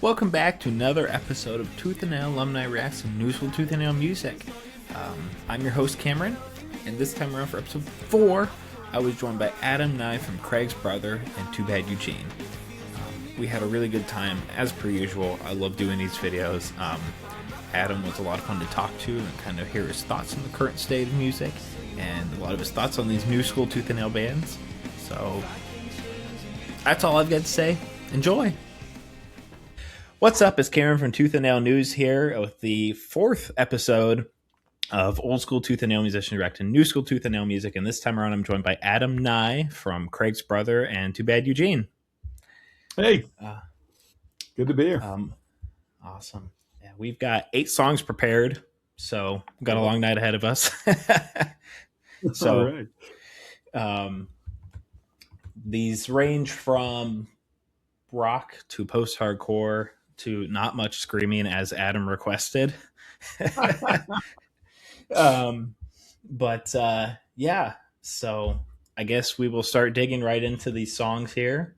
Welcome back to another episode of Tooth and Nail Alumni Reacts and Newsful Tooth and Nail Music. I'm your host Cameron, and this time around for episode 4, I was joined by Adam Nigh from Craig's brother and Too Bad Eugene. We had a really good time, as per usual. I love doing these videos. Adam was a lot of fun to talk to and kind of hear his thoughts on the current state of music and a lot of his thoughts on these new school tooth and nail bands. So that's all I've got to say. Enjoy! What's up? It's Cameron from Tooth and Nail News here with the 4th episode of Old School Tooth and Nail Musicians Reacting New School Tooth and Nail Music, and this time around I'm joined by Adam Nigh from Craig's brother and Too Bad Eugene. Hey, good to be here. Awesome. Yeah, we've got 8 songs prepared, so we've got a long night ahead of us. So, all right. These range from rock to post-hardcore to not much screaming, as Adam requested. Yeah, so I guess we will start digging right into these songs here.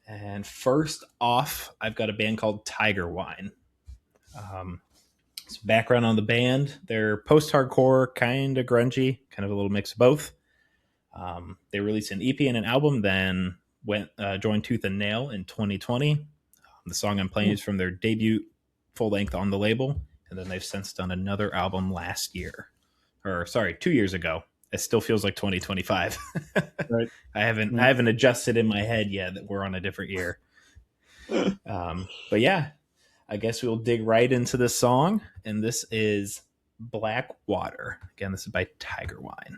And first off, I've got a band called Tiger Wine. Some background on the band: they're post-hardcore, kind of grungy, kind of a little mix of both. They released an EP and an album, then joined Tooth and Nail in 2020. The song I'm playing is from their debut full length on the label, and then they've since done another album last year, 2 years ago. It still feels like 2025. Right. I haven't adjusted in my head yet that we're on a different year. But yeah, I guess we'll dig right into this song, and this is Black Water. Again, this is by Tiger Wine.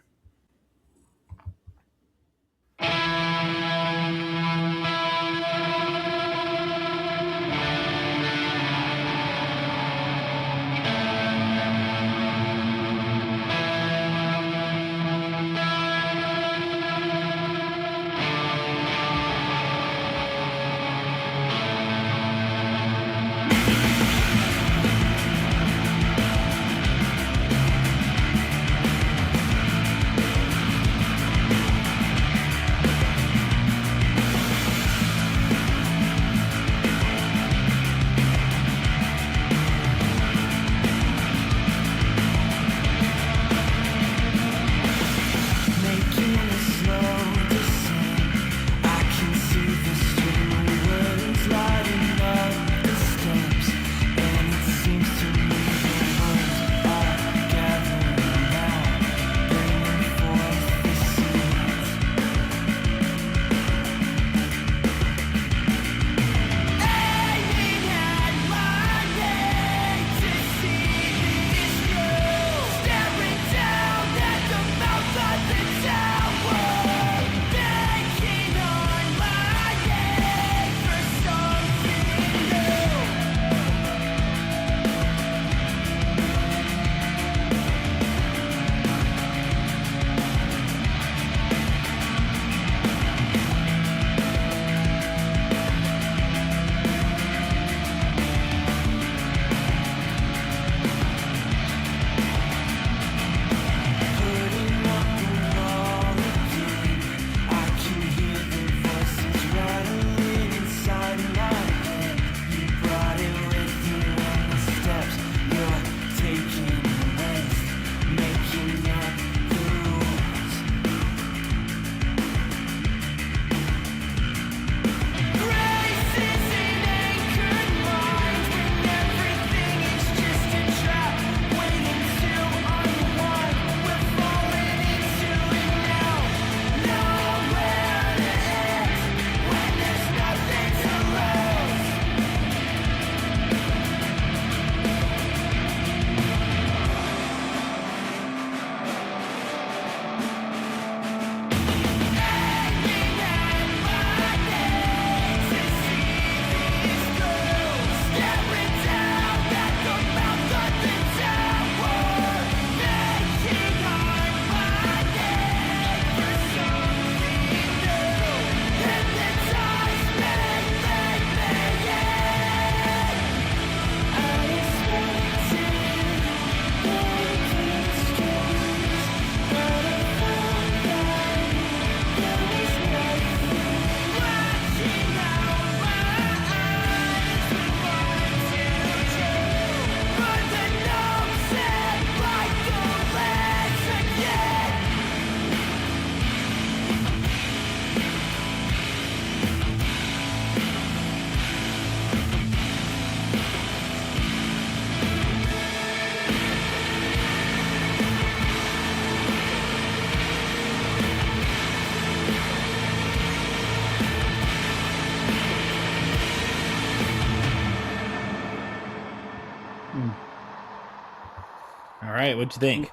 All right, what'd you think?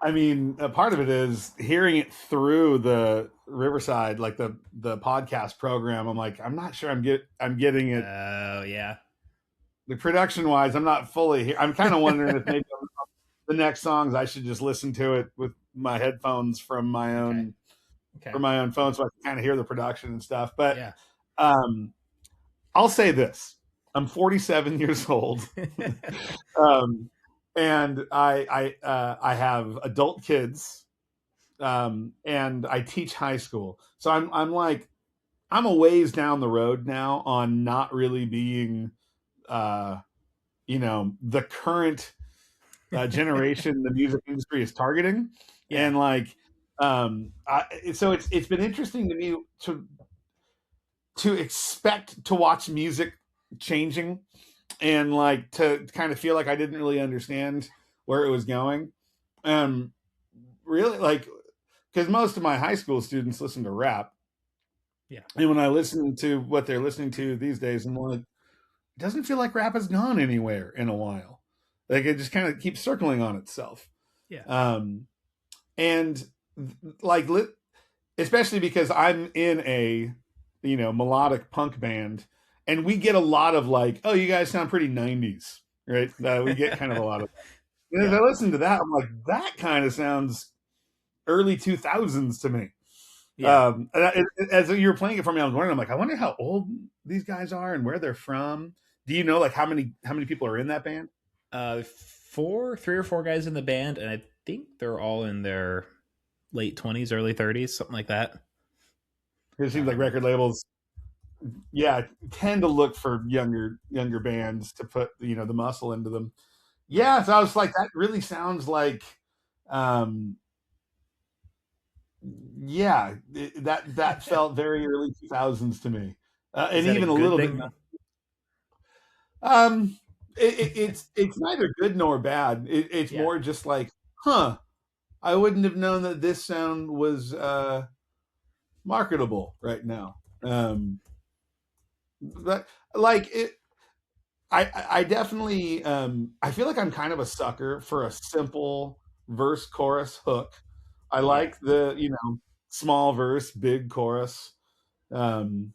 I mean, a part of it is hearing it through the Riverside, like the podcast program. I'm like, I'm not sure I'm getting it. Oh, yeah. The production wise, I'm not fully here. I'm kind of wondering if maybe the next songs I should just listen to it with my headphones from my own phone, so I can kind of hear the production and stuff. But Yeah. I'll say this: I'm 47 years old, and I have adult kids, and I teach high school. So I'm a ways down the road now on not really being, the current generation the music industry is targeting, Yeah. and so it's been interesting to me to expect to watch music changing, and like to kind of feel like I didn't really understand where it was going. Really, like, because most of my high school students listen to rap. Yeah. And when I listen to what they're listening to these days, I'm like, it doesn't feel like rap has gone anywhere in a while. Like it just kind of keeps circling on itself. Yeah. And like, especially because I'm in a, melodic punk band, and we get a lot of like, oh, you guys sound pretty 90s, right? We get kind of a lot of that. And as I listen to that, I'm like, that kind of sounds early 2000s to me. Yeah. As you were playing it for me, I was wondering, I'm like, I wonder how old these guys are and where they're from. Do you know like how many people are in that band? 3 or 4 guys in the band, and I think they're all in their late 20s, early 30s, something like that. It seems like record labels, tend to look for younger bands to put the muscle into them. Yeah, so I was like, that really sounds like, that felt very early 2000s to me, and even a little bit. It's neither good nor bad. It's more just like, I wouldn't have known that this sound was marketable right now. But like it, I definitely, I feel like I'm kind of a sucker for a simple verse chorus hook. I like the small verse, big chorus. The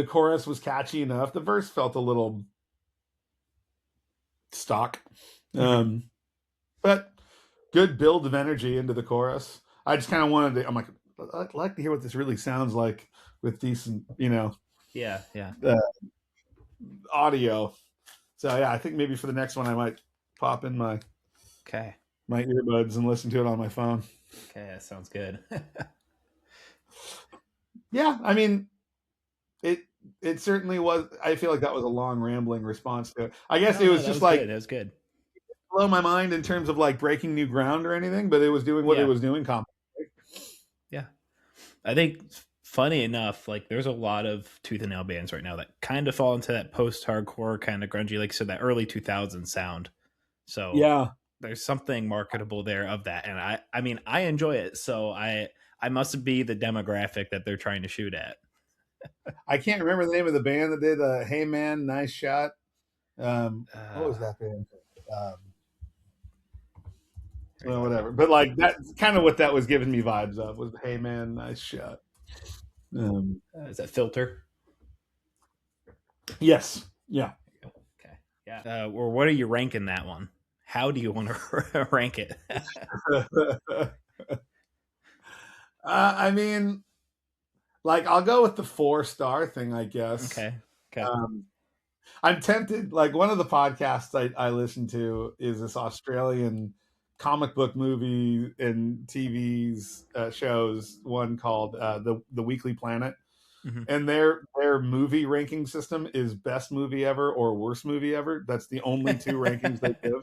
chorus was catchy enough. The verse felt a little stock, but good build of energy into the chorus. I just kind of wanted to. I'm like, I'd like to hear what this really sounds like with decent, audio. So yeah, I think maybe for the next one I might pop in my earbuds and listen to it on my phone. Okay, that sounds good. Yeah, I mean, it certainly was. I feel like that was a long rambling response to it. I guess it was just like good. That was good. Blow my mind in terms of like breaking new ground or anything, but it was doing what it was doing. Yeah, I think funny enough, like there's a lot of tooth and nail bands right now that kind of fall into that post-hardcore kind of grungy, like so that early 2000s sound. So yeah, there's something marketable there of that, and I mean I enjoy it. So I must be the demographic that they're trying to shoot at. I can't remember the name of the band that did "Hey Man, Nice Shot." What was that band? Well, whatever. But like that's kind of what that was giving me vibes of was "Hey Man, Nice Shot." Is that Filter? Yes. Yeah. Okay. Yeah. Or what are you ranking that one? How do you want to rank it? I mean, like I'll go with the 4-star thing, I guess. Okay. I'm tempted. Like one of the podcasts I listen to is this Australian comic book movie and TV's shows, one called the Weekly Planet. Mm-hmm. And their movie ranking system is best movie ever or worst movie ever. That's the only two rankings they give.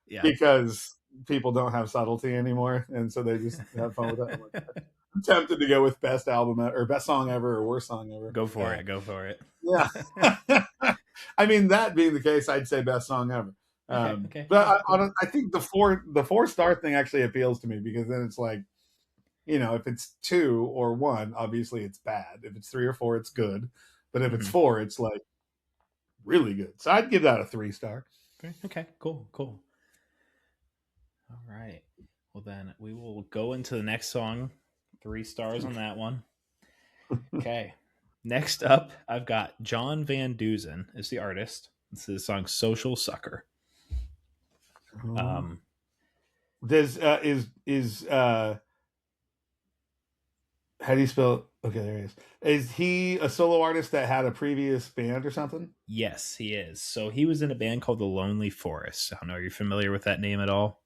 Yeah. Because people don't have subtlety anymore, and so they just have fun with that. I'm tempted to go with best album or best song ever or worst song ever. Go for it. Yeah. I mean, that being the case, I'd say best song ever. Okay. But I think the 4-star thing actually appeals to me, because then it's like, if it's 2 or 1, obviously it's bad. If it's 3 or 4, it's good. But if it's 4, it's like really good. So I'd give that a 3-star. Okay, cool. All right. Well, then we will go into the next song. 3 stars on that one. Okay. Next up, I've got John Van Dusen is the artist. This is the song "Social Sucker." Um, Does is how do you spell? Okay, there he is. Is he a solo artist that had a previous band or something? yes, he is. So he was in a band called the Lonely Forest. I don't know. Are you familiar with that name at all?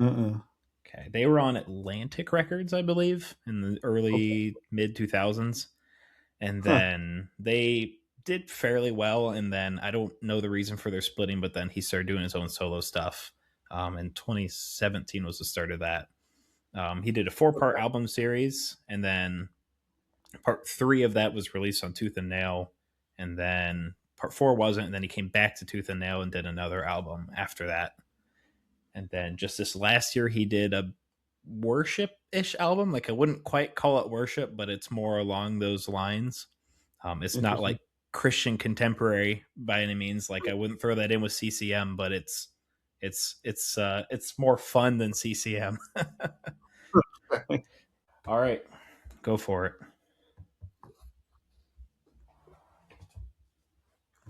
Uh-uh. Okay, they were on Atlantic Records, I believe, in the Okay. early mid 2000s, and Huh. then they did fairly well. And then I don't know the reason for their splitting, but then he started doing his own solo stuff. And 2017 was the start of that. He did a 4-part Okay. album series, and then part 3 of that was released on Tooth and Nail, and then part 4 wasn't. And then he came back to Tooth and Nail and did another album after that. And then just this last year, he did a worship-ish album. Like I wouldn't quite call it worship, but it's more along those lines. It's not Interesting. like Christian contemporary by any means. Like I wouldn't throw that in with CCM, but it's more fun than CCM. All right, go for it.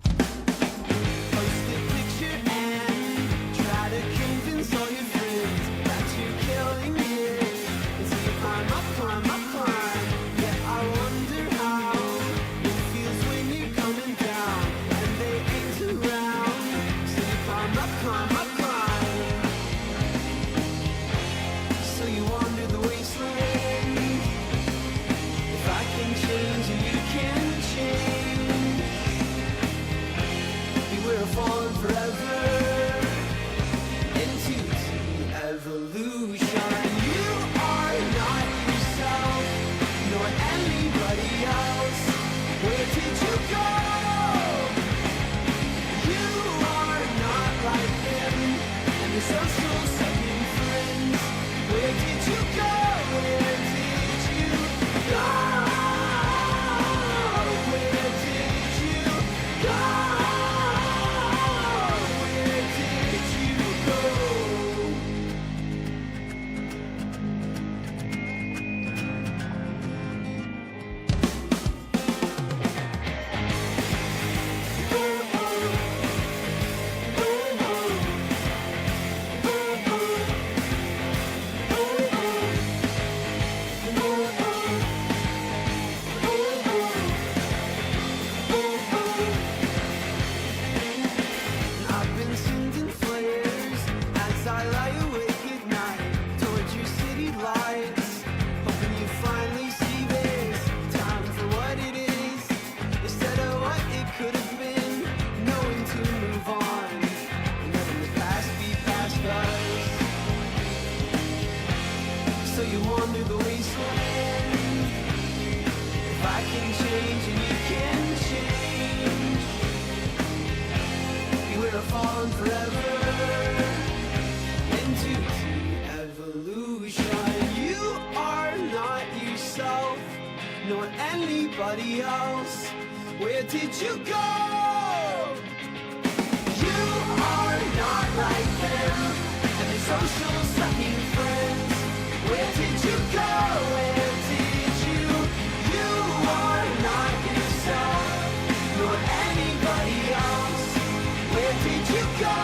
Post a picture and try to convince all your friends that you're killing it. And so you climb up, climb up, climb. Yeah, I wonder how it feels when you're coming down and they ain't around. So you climb up, climb up, climb. So you wander the wasteland. If I can change and you can change, beware of falling forever into the evolution. You are not yourself, nor anybody else. Where did you go? You are not like them, and your social sucking friends. Where did you go? Where did you go? Where did you go? Where did you I've been sending flares as I lie awake at night towards your city lights, hoping you finally see this time for what it is instead of what it could have been. Knowing to move on and letting the past be past us. So you wander the wasteland. If I can change and you can change, beware of falling forever into the evolution. You are not yourself, nor anybody else. Where did you go? You are not like them, and their social sucking friends. Where did you go? Where did you? You are not yourself, nor anybody else. Where did you go?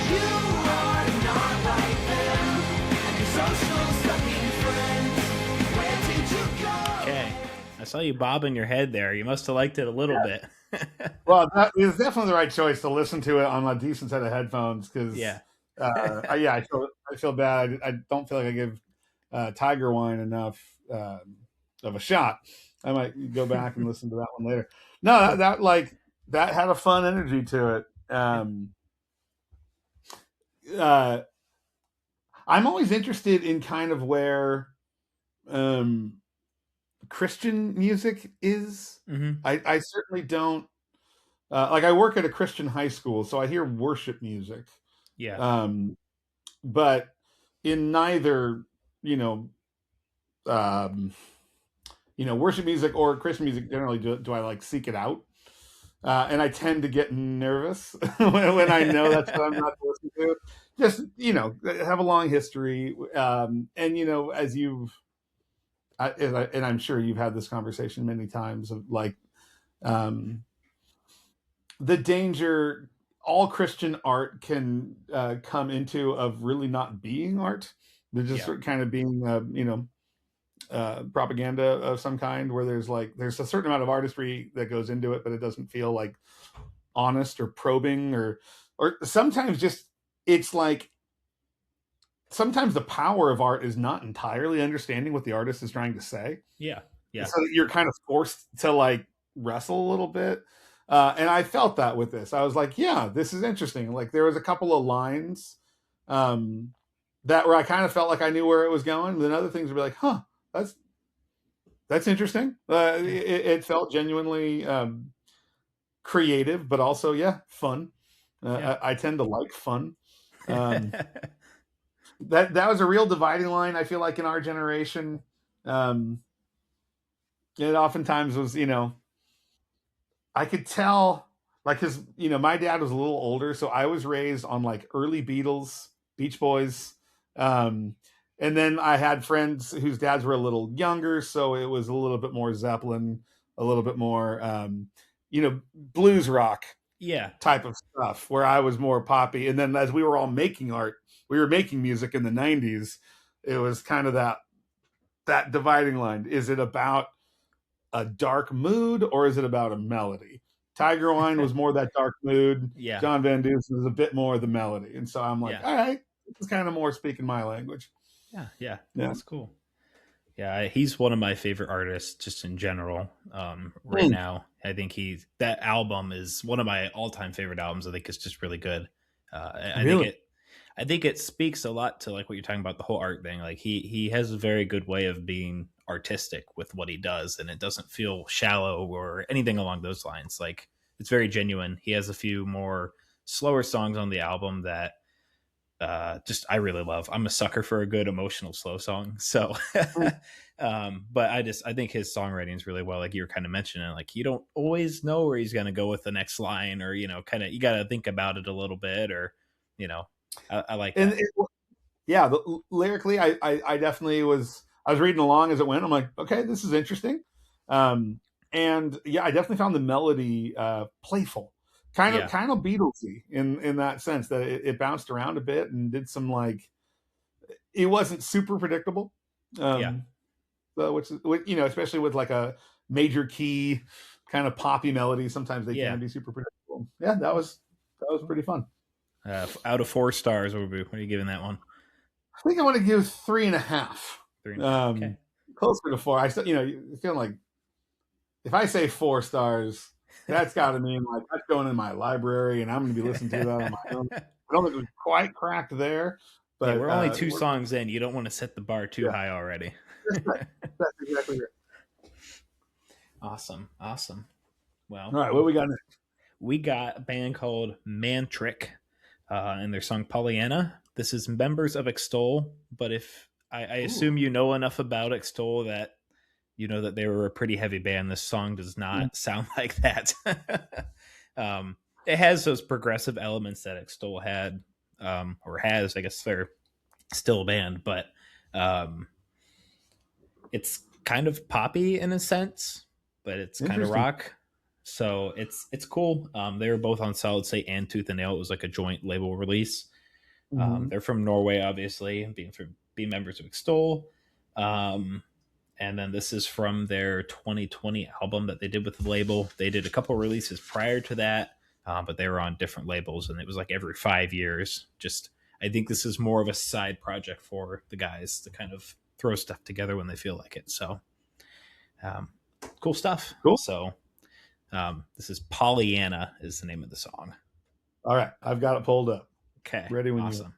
You are not like them, and your social sucking friends. Where did you go? Okay, I saw you bobbing your head there. You must have liked it a little bit. Well, that is definitely the right choice to listen to it on a decent set of headphones because, Yeah. I feel bad. I don't feel like I give Tiger Wine enough of a shot. I might go back and listen to that one later. No, that had a fun energy to it. Uh, I'm always interested in kind of where um, Christian music is. Mm-hmm. I certainly don't like. I work at a Christian high school, so I hear worship music. Yeah. Um, but in neither, you know, worship music or Christian music generally do I like seek it out. and I tend to get nervous when I know that's what I'm not listening to. Just, have a long history. And, as and I'm sure you've had this conversation many times of like, the danger all Christian art can come into of really not being art. They're just kind of being, propaganda of some kind, where there's a certain amount of artistry that goes into it, but it doesn't feel like honest or probing, or sometimes just, it's like, sometimes the power of art is not entirely understanding what the artist is trying to say. Yeah. So that you're kind of forced to like wrestle a little bit. And I felt that with this. I was like, yeah, this is interesting. Like there was a couple of lines that where I kind of felt like I knew where it was going. And then other things would be like, huh, that's interesting. It felt genuinely creative, but also, fun. I tend to like fun. That was a real dividing line, I feel like, in our generation. It oftentimes was, I could tell, like, because, my dad was a little older, so I was raised on like early Beatles, Beach Boys. And then I had friends whose dads were a little younger, so it was a little bit more Zeppelin, a little bit more, blues rock type of stuff, where I was more poppy. And then as we were all making art, we were making music in the 90s, it was kind of that dividing line. Is it about a dark mood or is it about a melody? Tiger Wine was more that dark mood. Yeah. John Van Dusen was a bit more the melody. And so I'm like, all right, it's kind of more speaking my language. Yeah. That's cool. Yeah, he's one of my favorite artists just in general. Right now, I think that album is one of my all-time favorite albums. I think it's just really good. I think it speaks a lot to like what you're talking about, the whole art thing. Like he has a very good way of being artistic with what he does, and it doesn't feel shallow or anything along those lines. Like it's very genuine. He has a few more slower songs on the album that I really love. I'm a sucker for a good emotional slow song. So, but I think his songwriting is really well, like you were kind of mentioning, like you don't always know where he's going to go with the next line, or, kind of, you got to think about it a little bit, or, I like that. Lyrically, I definitely I was reading along as it went. I'm like, okay, this is interesting. And I definitely found the melody playful. Kind of Beatlesy in that sense, that it bounced around a bit and did some, like, it wasn't super predictable. So which especially with like a major key kind of poppy melody, sometimes they can be super predictable. Yeah, that was pretty fun. Out of 4 stars, what are you giving that one? I think I want to give 3.5. 3.5. Okay. Closer to 4. I still, you feel like if I say 4 stars, that's got to mean like that's going in my library and I'm going to be listening to that on my own. I don't think it was quite cracked there, but we're only 2 songs in. You don't want to set the bar too high already. That's exactly right. Awesome. Well, all right, what we got next? We got a band called Mantric, and their song Pollyanna. This is members of Extol, but if I assume you know enough about Extol that you know that they were a pretty heavy band. This song does not sound like that. It has those progressive elements that Extol had, or has. I guess they're still a band, but it's kind of poppy in a sense, but it's kind of rock. So it's cool. They were both on Solid State and Tooth and Nail. It was like a joint label release. They're from Norway, obviously, being members of Extol. And then this is from their 2020 album that they did with the label. They did a couple releases prior to that, but they were on different labels, and it was like every 5 years. I think this is more of a side project for the guys to kind of throw stuff together when they feel like it. So, cool stuff. Cool. So, this is Pollyanna is the name of the song. All right. I've got it pulled up. Okay. Ready when awesome.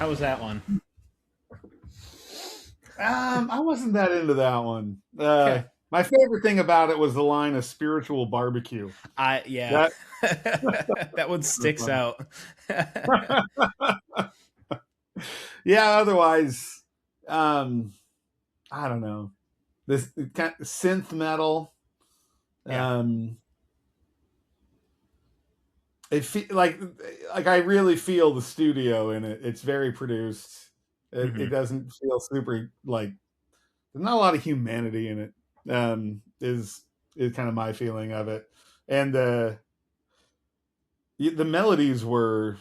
How was that one? I wasn't that into that one. Okay. My favorite thing about it was the line of spiritual barbecue. Yeah. That That one sticks out. yeah, otherwise, I don't know. This kind of synth metal. Yeah. Like I really feel the studio in it. It's very produced. It Mhm. doesn't feel super like there's not a lot of humanity in it. Is kind of my feeling of it, and the melodies were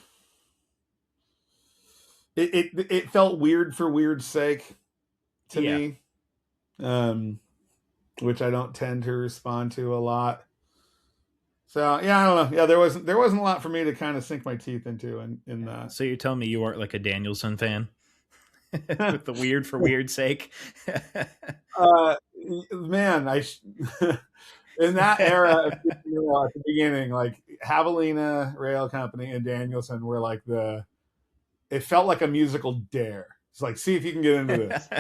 it felt weird for weird's sake to Yeah. me, which I don't tend to respond to a lot. So yeah, I don't know. Yeah, there wasn't a lot for me to kind of sink my teeth into in that. So you're telling me you aren't like a Danielson fan with the weird for weird's sake? uh, Man, in that era of at the beginning, like Javelina Rail Company and Danielson were like it felt like a musical dare. It's like, see if you can get into this.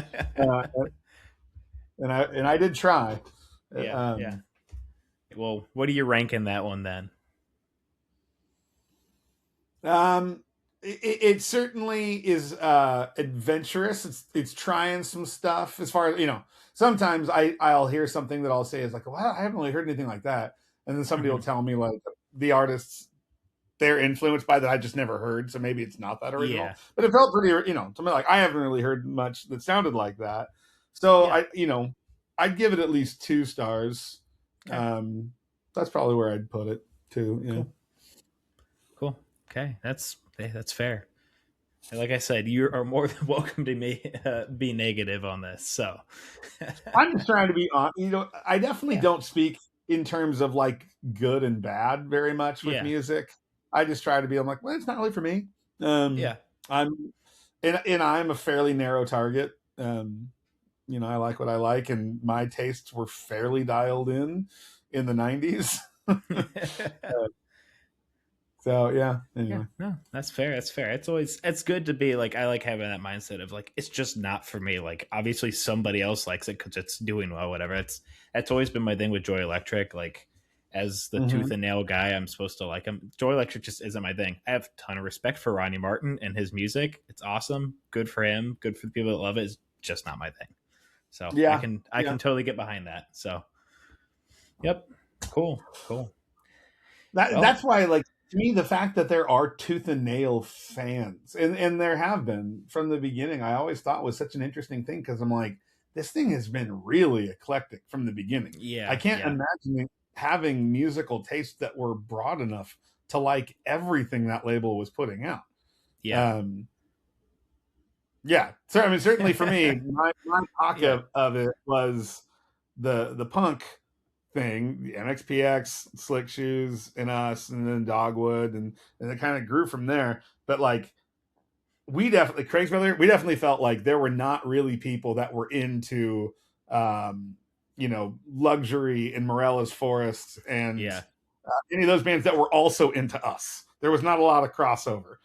And I did try. Yeah. Well, what are you ranking that one then? It certainly is adventurous. It's trying some stuff as far as sometimes I'll hear something that I'll say is like, well, I haven't really heard anything like that, and then somebody will tell me like the artists they're influenced by that I just never heard, so maybe it's not that original. Yeah. But it felt pretty, something like I haven't really heard much that sounded like that. So Yeah. I'd give it at least 2 stars. Okay. That's probably where I'd put it too. Yeah. Cool. Okay, that's fair. And like I said, you are more than welcome to be negative on this. So I'm just trying to be honest. I definitely Yeah. don't speak in terms of like good and bad very much with Yeah. music. I just try to be. I'm like, well, it's not really for me. Yeah. I'm and I'm a fairly narrow target. I like what I like, and my tastes were fairly dialed in the '90s. So yeah. Anyway, No, that's fair. That's fair. It's good to be like I like having that mindset of like it's just not for me. Like obviously somebody else likes it because it's doing well. Whatever. That's always been my thing with Joy Electric. Like as the tooth and nail guy, I'm supposed to like him. Joy Electric just isn't my thing. I have a ton of respect for Ronnie Martin and his music. It's awesome. Good for him. Good for the people that love it. It's just not my thing. So yeah, I can totally get behind that. So yep. Cool. That's why, like, to me, the fact that there are tooth and nail fans, and there have been from the beginning, I always thought was such an interesting thing because I'm like, this thing has been really eclectic from the beginning. Yeah. I can't imagine having musical tastes that were broad enough to like everything that label was putting out. Yeah. Yeah. So I mean, certainly for me, my pocket of it was the punk thing, the MXPX, Slick Shoes, and us, and then Dogwood, and it kind of grew from there. But like, Craig's brother, we definitely felt like there were not really people that were into, Luxury and Morella's Forest and any of those bands that were also into us. There was not a lot of crossover.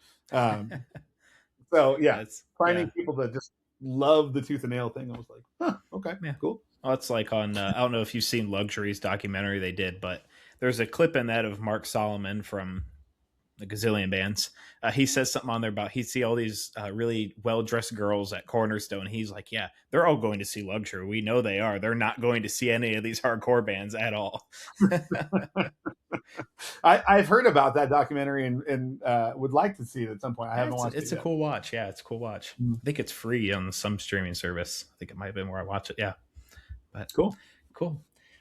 So yeah, finding people that just love the tooth and nail thing, I was like, huh, okay, cool. Oh, it's like on I don't know if you've seen Luxury's documentary they did, but there's a clip in that of Mark Solomon from the Gazillion Bands. He says something on there about he'd see all these really well-dressed girls at Cornerstone. He's like, yeah, they're all going to see Luxury. We know they are. They're not going to see any of these hardcore bands at all. I've heard about that documentary and would like to see it at some point. I haven't watched it. It's a cool watch. Yeah, it's a cool watch. I think it's free on some streaming service. I think it might have been where I watch it. Yeah. But cool.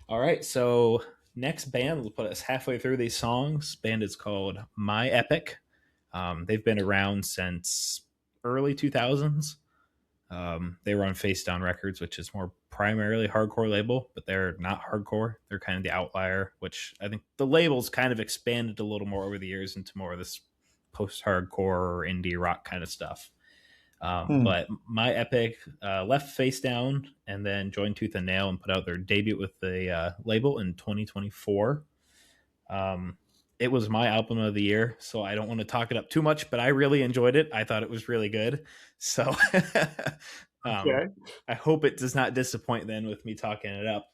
All right. So next band will put us halfway through these songs. Band is called My Epic. They've been around since early 2000s. They were on Face Down Records, which is more primarily hardcore label, but they're not hardcore. They're kind of the outlier, which I think the label's kind of expanded a little more over the years into more of this post-hardcore or indie rock kind of stuff. But My Epic left Face Down and then joined Tooth and Nail and put out their debut with the label in 2024. it was my album of the year, so I don't want to talk it up too much, but I really enjoyed it. I thought it was really good. So Okay. I hope it does not disappoint then with me talking it up.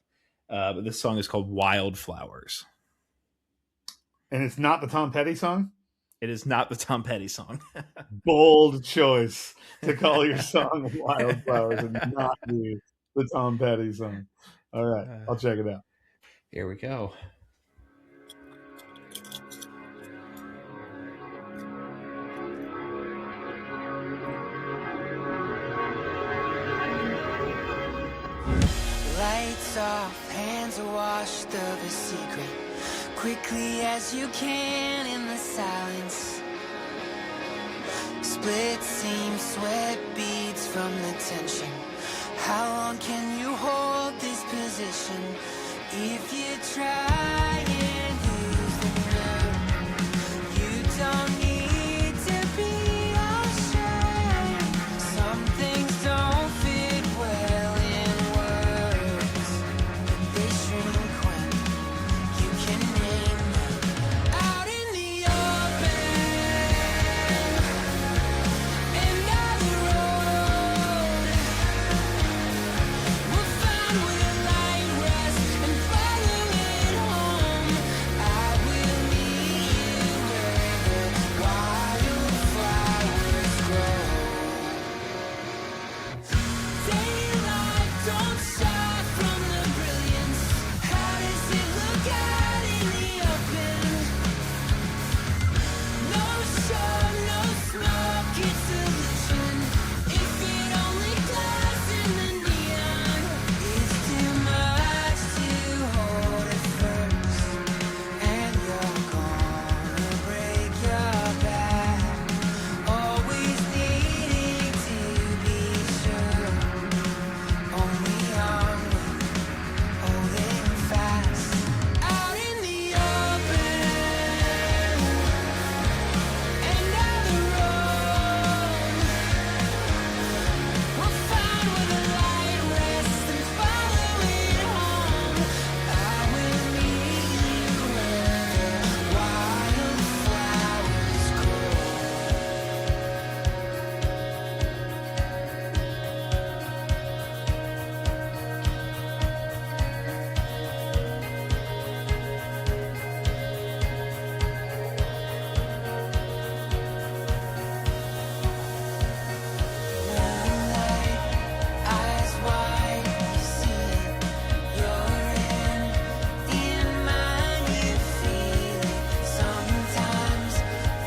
But this song is called Wildflowers. And it's not the Tom Petty song? It is not the Tom Petty song. Bold choice to call your song Wildflowers and not the Tom Petty song. All right, I'll check it out. Here we go. Lights off, hands are washed of a secret. Quickly as you can in the silence. Split seam, sweat beads from the tension. How long can you hold this position? If you try and lose the nerve, you don't need to be ashamed. Some things don't fit well in words. They shrink when you can name them. Out in the open and on the road, we'll find where the light rests and follow it home. I will meet you where the wildflowers grow. Daylight don't shine from the brilliance. How does it look out in the open? No show, no smoke, it's illusion. If it only glows in the neon, it's too much to hold at first. And you're gonna break your back, always needing to be sure. Only onward, holding fast. Out in the open and on the road, we'll find where the light rests and follow it home. I will meet you where the wildflowers grow. Moonlight, eyes wide, you see it. You're in mine, you feel it. Sometimes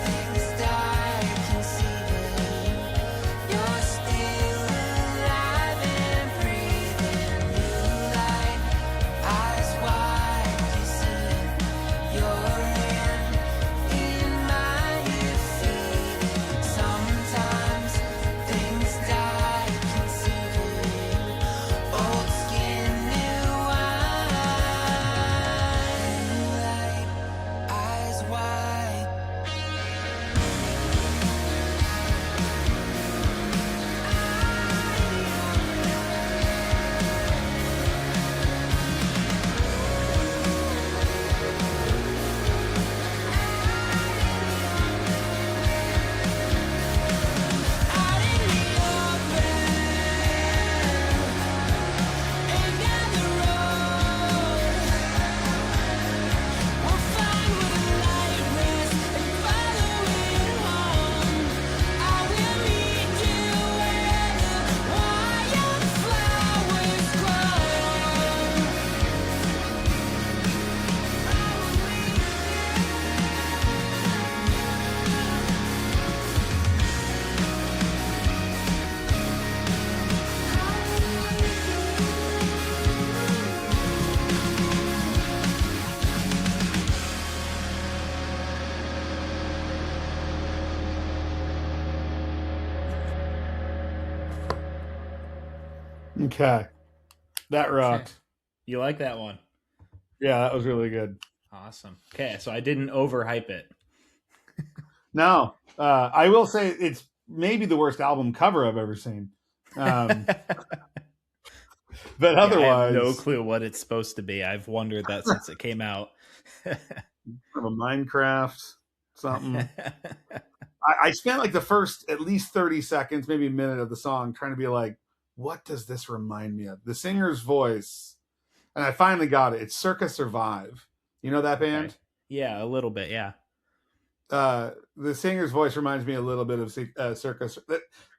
things die conceiving. You're still alive and breathing. Moonlight, eyes wide, you see it. You're in mine, you feel it. Sometimes things die conceiving. Old skin, new wine. Moonlight, eyes wide. Out in the open and on the road, we'll find where the light rests and follow it home. I will meet you where the wildflowers grow. Okay. That rocked. You like that one? Yeah, that was really good. Awesome. Okay, so I didn't overhype it. No, I will say it's maybe the worst album cover I've ever seen. But I otherwise, have no clue what it's supposed to be. I've wondered that since it came out. from a Minecraft something. I spent like the first at least 30 seconds, maybe a minute of the song trying to be like, what does this remind me of? The singer's voice. And I finally got it. It's Circa Survive. You know that band? Okay. Yeah, a little bit, yeah. The singer's voice reminds me a little bit of Circa.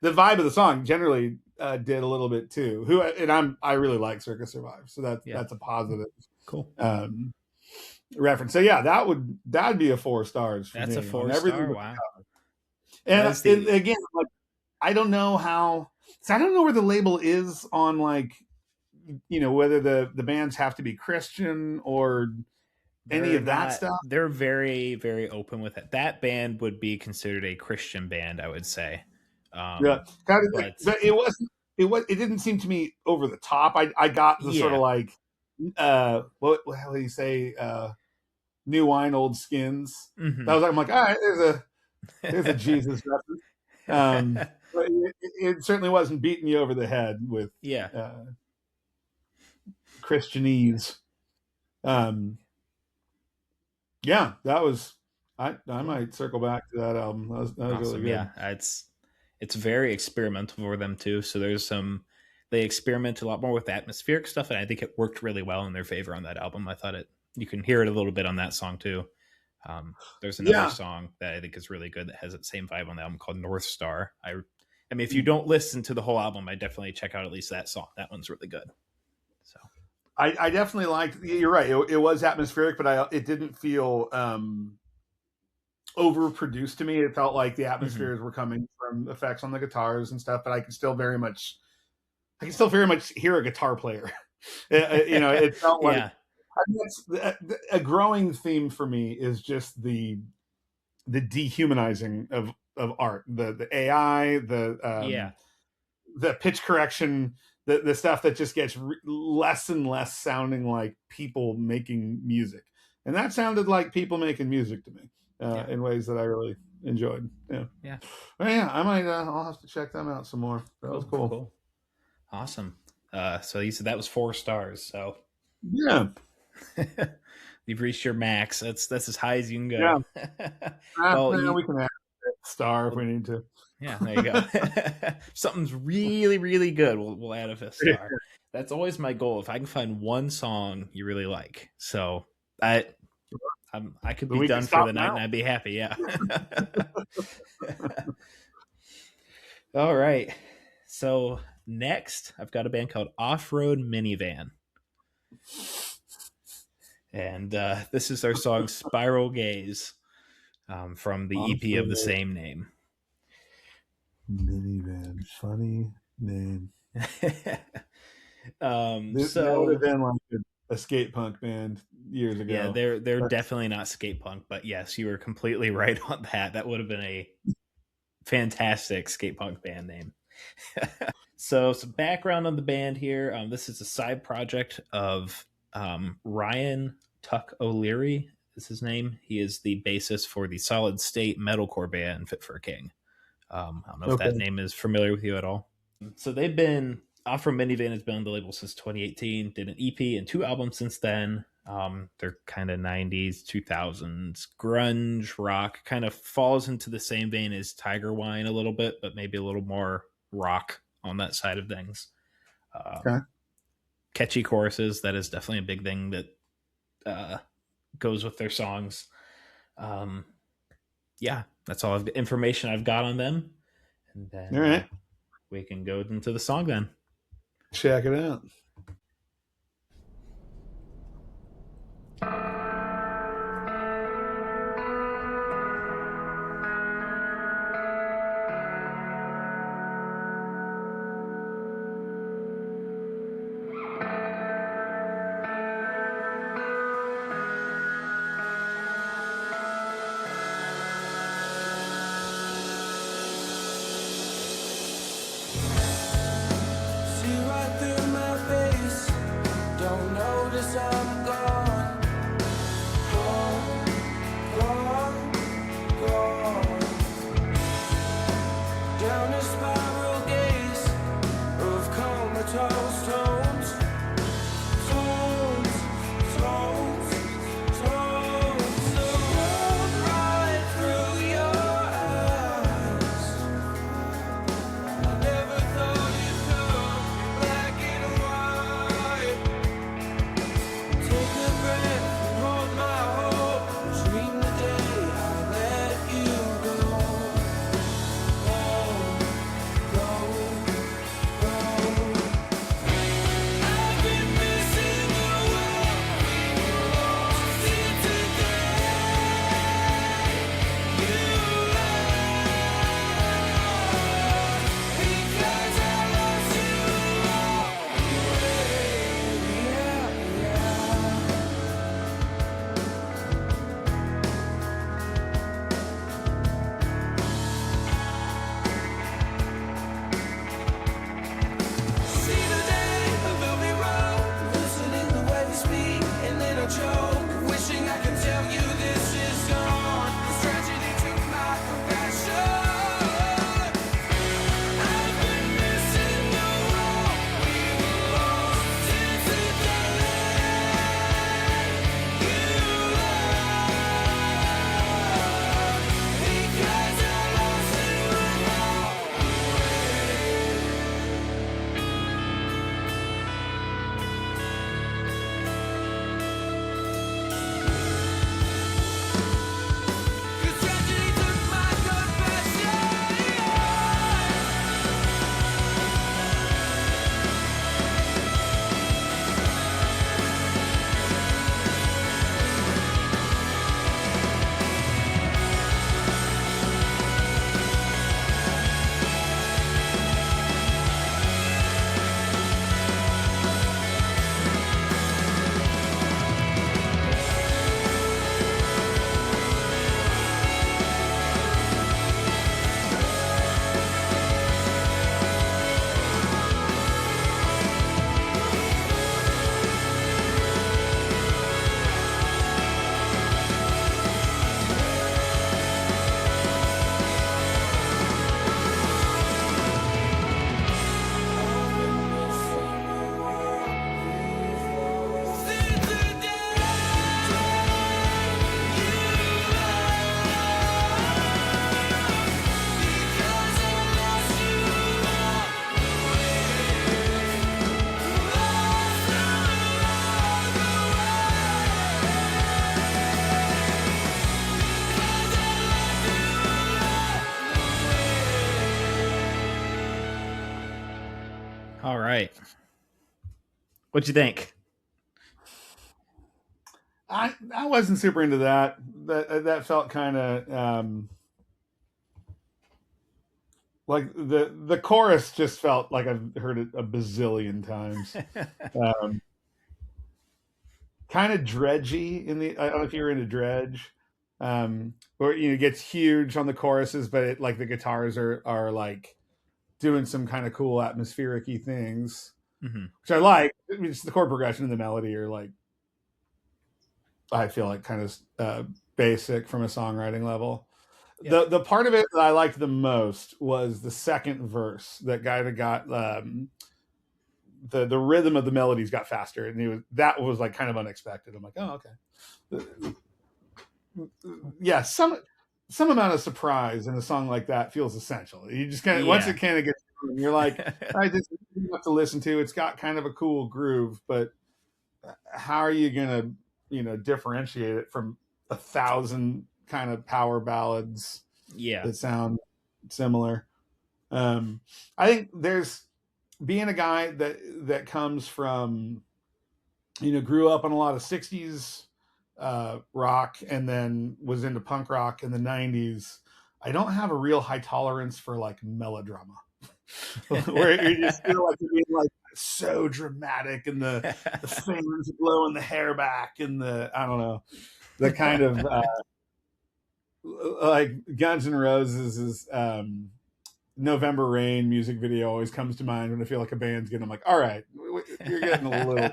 The vibe of the song generally did a little bit too. I really like Circa Survive, so that's a positive. Cool. Reference. So yeah, that'd be a 4 stars. For that's me a 4-star. Wow. And again, like I don't know how. So I don't know where the label is on like, whether the bands have to be Christian or any of that stuff. They're very, very open with it. That band would be considered a Christian band, I would say. Yeah, but it wasn't. It didn't seem to me over the top. I got the sort of like, what do you say? New wine, old skins. Mm-hmm. I'm like, all right, there's a Jesus reference. But it certainly wasn't beating you over the head with Christianese. Yeah, that was. I might circle back to that album. That was awesome. Really good. Yeah, it's very experimental for them too. So they experiment a lot more with atmospheric stuff, and I think it worked really well in their favor on that album. I thought you can hear it a little bit on that song too. There's another song that I think is really good that has that same vibe on the album called North Star. I mean, if you don't listen to the whole album, I definitely check out at least that song. That one's really good. So I definitely liked. You're right. It was atmospheric, but it didn't feel overproduced to me. It felt like the atmospheres were coming from effects on the guitars and stuff, but I can still very much hear a guitar player. It felt like I mean, a growing theme for me is just the dehumanizing of art, the AI, the pitch correction, the stuff that just gets less and less sounding like people making music, and that sounded like people making music to me in ways that I really enjoyed. Yeah. Well, yeah, I might. I'll have to check them out some more. That was cool. Awesome. So you said that was 4 stars. So yeah. You've reached your max. That's as high as you can go. Yeah. Well, we can add a star if we need to. Yeah, there you go. Something's really, really good. We'll add a 5th star. That's always my goal. If I can find one song you really like, so I could be done for the night and I'd be happy. Yeah. All right. So next, I've got a band called Off-Road Minivan. And this is their song Spiral Gaze from the EP of the same name. Minivan, funny name. That would have been like a skate punk band years ago. Yeah, they're definitely not skate punk, but yes, you were completely right on that. That would have been a fantastic skate punk band name. So some background on the band here. This is a side project of Ryan Tuck O'Leary is his name. He is the bassist for the solid state metalcore band Fit for a King. I don't know if that name is familiar with you at all. So they've been Off-Road Minivan has been on the label since 2018. Did an EP and 2 albums since then. They're kind of 90s, 2000s grunge rock. Kind of falls into the same vein as Tiger Wine a little bit, but maybe a little more rock on that side of things. Catchy choruses. That is definitely a big thing that goes with their songs. Yeah, that's all information I've got on them. And then all right, we can go into the song then. Check it out. right. What'd you think? I wasn't super into that. That felt kind of like the chorus just felt like I've heard it a bazillion times. Kind of dredgy in the. I don't know if you're into dredge, where it gets huge on the choruses, but like the guitars are like doing some kind of cool atmospheric-y things, which I like. I mean, it's the chord progression and the melody are like, I feel like kind of basic from a songwriting level. Yeah. The part of it that I liked the most was the second verse. That guy that got the rhythm of the melodies got faster, and that was like kind of unexpected. I'm like, oh, okay. Yeah, some amount of surprise in a song like that feels essential. You just kind of once it kind of gets, you're like, I just have to listen to. It's got kind of a cool groove, but how are you gonna differentiate it from 1,000 kind of power ballads that sound similar? I think there's being a guy that comes from grew up on a lot of 60s rock and then was into punk rock in the 90s. I don't have a real high tolerance for like melodrama where you just feel like you're being like so dramatic and the fans blowing the hair back and I don't know, the kind of like Guns N' Roses' November Rain music video always comes to mind when I feel like a band's getting. I'm like, all right, you're getting a little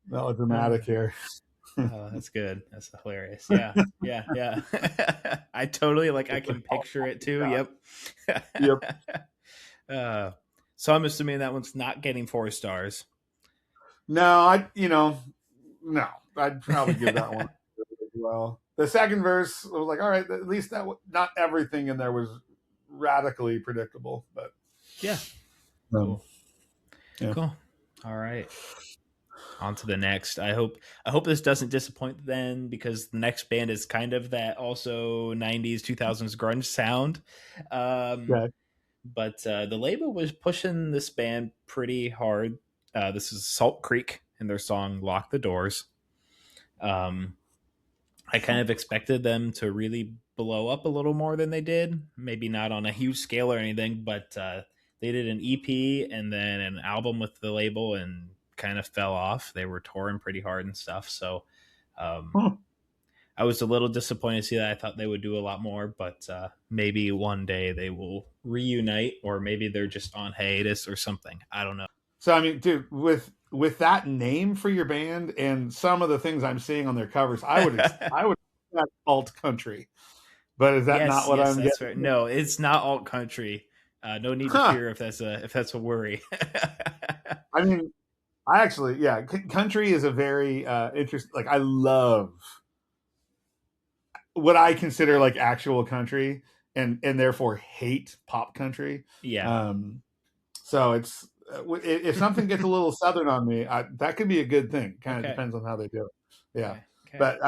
melodramatic here. Oh, that's good. That's hilarious. Yeah. I totally I can picture it too. Yep. So I'm assuming that one's not getting 4 stars. No, no, I'd probably give that one as well. The second verse was like, all right, at least that not everything in there was radically predictable, but cool. Cool. All right. On to the next. I hope this doesn't disappoint then, because the next band is kind of that also 90s 2000s grunge sound. But the label was pushing this band pretty hard. This is Salt Creek and their song Lock the Doors. I kind of expected them to really blow up a little more than they did. Maybe not on a huge scale or anything, but they did an EP and then an album with the label and kind of fell off. They were touring pretty hard and stuff. So I was a little disappointed to see that. I thought they would do a lot more, but maybe one day they will reunite, or maybe they're just on hiatus or something. I don't know. So, I mean, dude, with that name for your band and some of the things I'm seeing on their covers, I would expect alt country. But is that not what I'm getting? Right. No, it's not alt country. No need to fear if that's a worry. I mean, I actually, country is a very interesting. Like, I love what I consider like actual country, and therefore hate pop country. Yeah. So it's if something gets a little southern on me, that could be a good thing. Kind of depends on how they do it. Yeah. Okay. But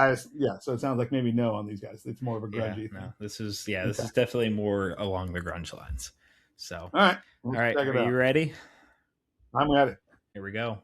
so it sounds like maybe no on these guys. It's more of a grungy thing. No, this is definitely more along the grunge lines. So all right, are you ready? I'm ready. Here we go.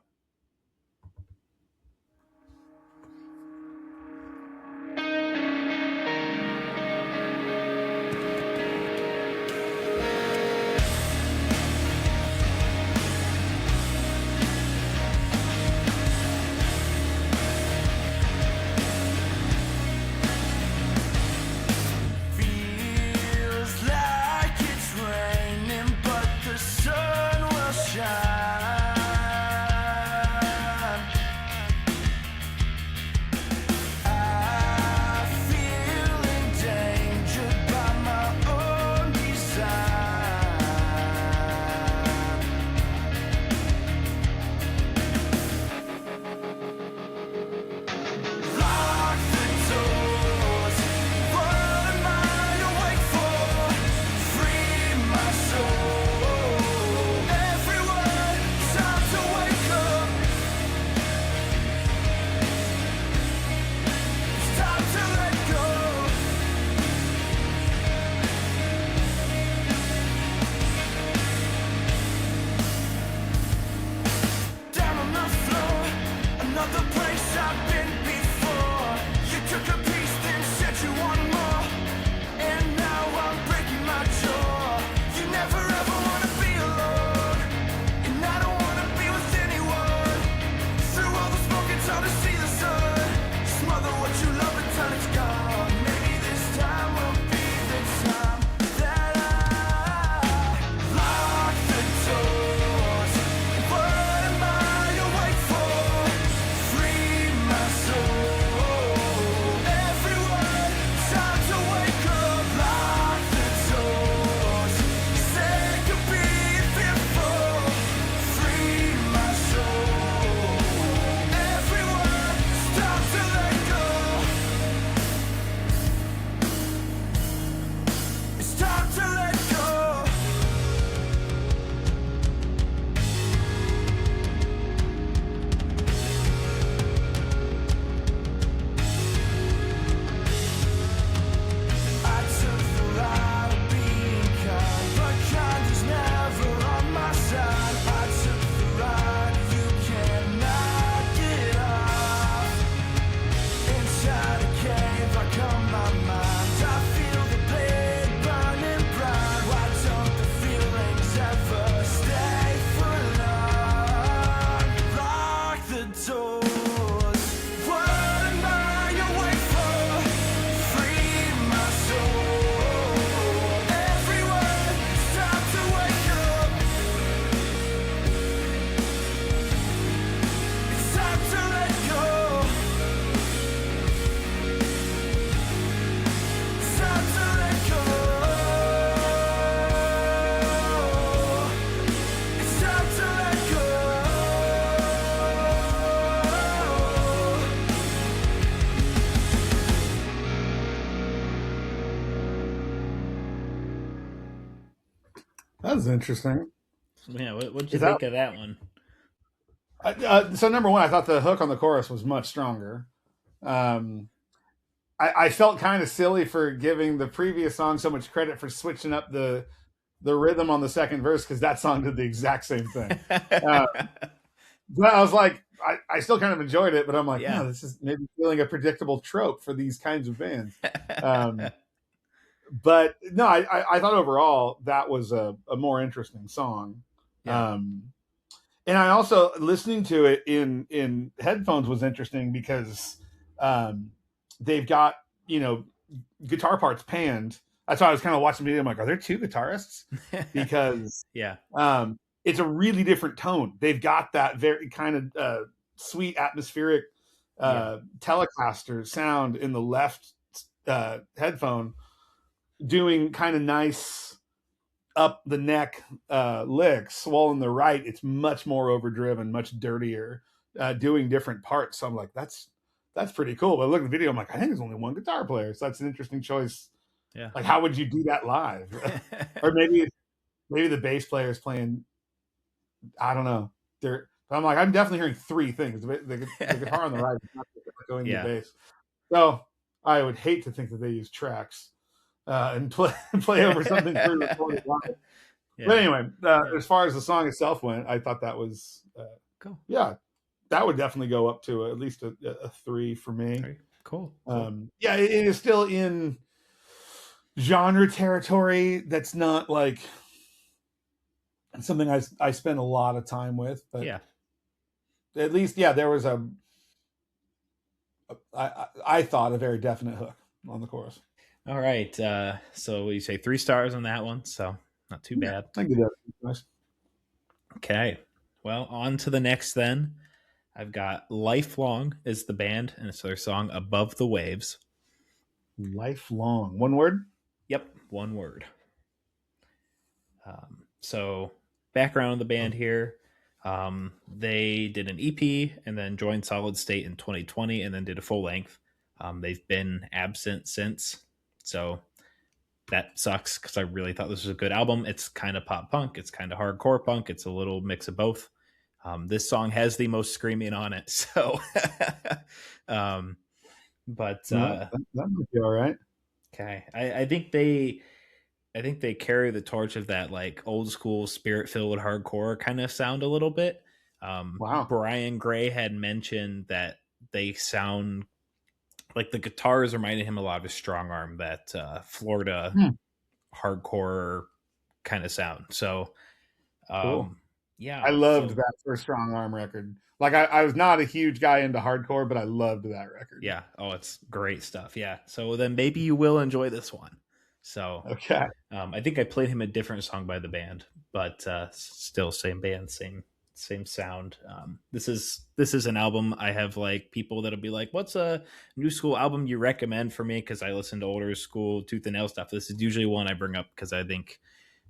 was interesting. Yeah, what'd you think of that one? So number one, I thought the hook on the chorus was much stronger. I felt kind of silly for giving the previous song so much credit for switching up the rhythm on the second verse, because that song did the exact same thing. But I was like, I still kind of enjoyed it, but I'm like, Yeah. no, this is maybe feeling a predictable trope for these kinds of bands. But no, I thought overall that was a more interesting song. Yeah. And I also, listening to it in headphones was interesting because they've got, guitar parts panned. That's why I was kind of watching the video. I'm like, are there two guitarists? Because yeah, it's a really different tone. They've got that very kind of sweet atmospheric Telecaster sound in the left headphone, doing kind of nice up the neck licks, while in the right it's much more overdriven, much dirtier, doing different parts. So I'm like, that's pretty cool. But I look at the video, I'm like, I think there's only one guitar player, so that's an interesting choice. Yeah, like how would you do that live? Or maybe the bass player is playing, I don't know. I'm like, I'm definitely hearing three things. The guitar on the right is not going to the bass. So I would hate to think that they use tracks and play over something pre-recorded live. Yeah. But anyway, as far as the song itself went, I thought that was cool. Yeah, that would definitely go up to at least a 3 for me. Cool. Yeah, it is still in genre territory. That's not like something I spend a lot of time with, but yeah, at least there was I thought a very definite hook on the chorus. All right, so you say 3 stars on that one, so not too bad. Thank you. Nice. Okay, well, on to the next then. I've got Lifelong is the band, and it's their song Above the Waves. Lifelong. One word? Yep, one word. So background of the band here. They did an EP and then joined Solid State in 2020 and then did a full length. They've been absent since, so that sucks because I really thought this was a good album. It's kind of pop punk, it's kind of hardcore punk, it's a little mix of both. This song has the most screaming on it, so that might be all right. Okay, I think they carry the torch of that like old school spirit filled hardcore kind of sound a little bit. Wow. Brian Gray had mentioned that they sound like the guitars reminded him a lot of Strong Arm, that Florida hardcore kind of sound. So, cool. Yeah, I loved that first Strong Arm record. Like I was not a huge guy into hardcore, but I loved that record. Yeah. Oh, it's great stuff. Yeah. So then maybe you will enjoy this one. So, okay. I think I played him a different song by the band, but still same band, same sound. This is an album I have like people that'll be like, what's a new school album you recommend for me? Cause I listen to older school Tooth and Nail stuff. This is usually one I bring up because I think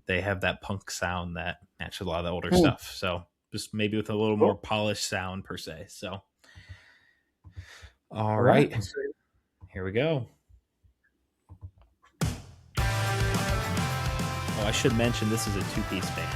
they have that punk sound that matches a lot of the older stuff. So just maybe with a little more polished sound per se. So, all right, here we go. Oh, I should mention this is a 2-piece band.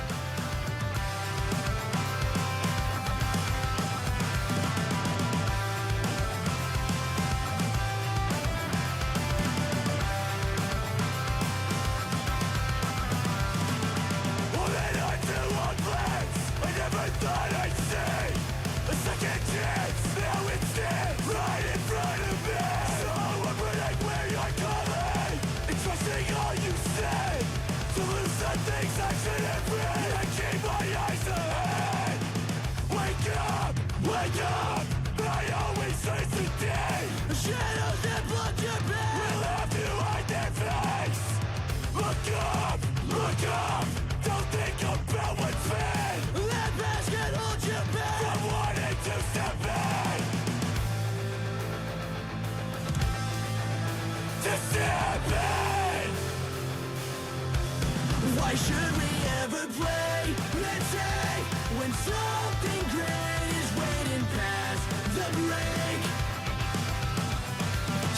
Why should we ever play? Let's say when something great is waiting past the break.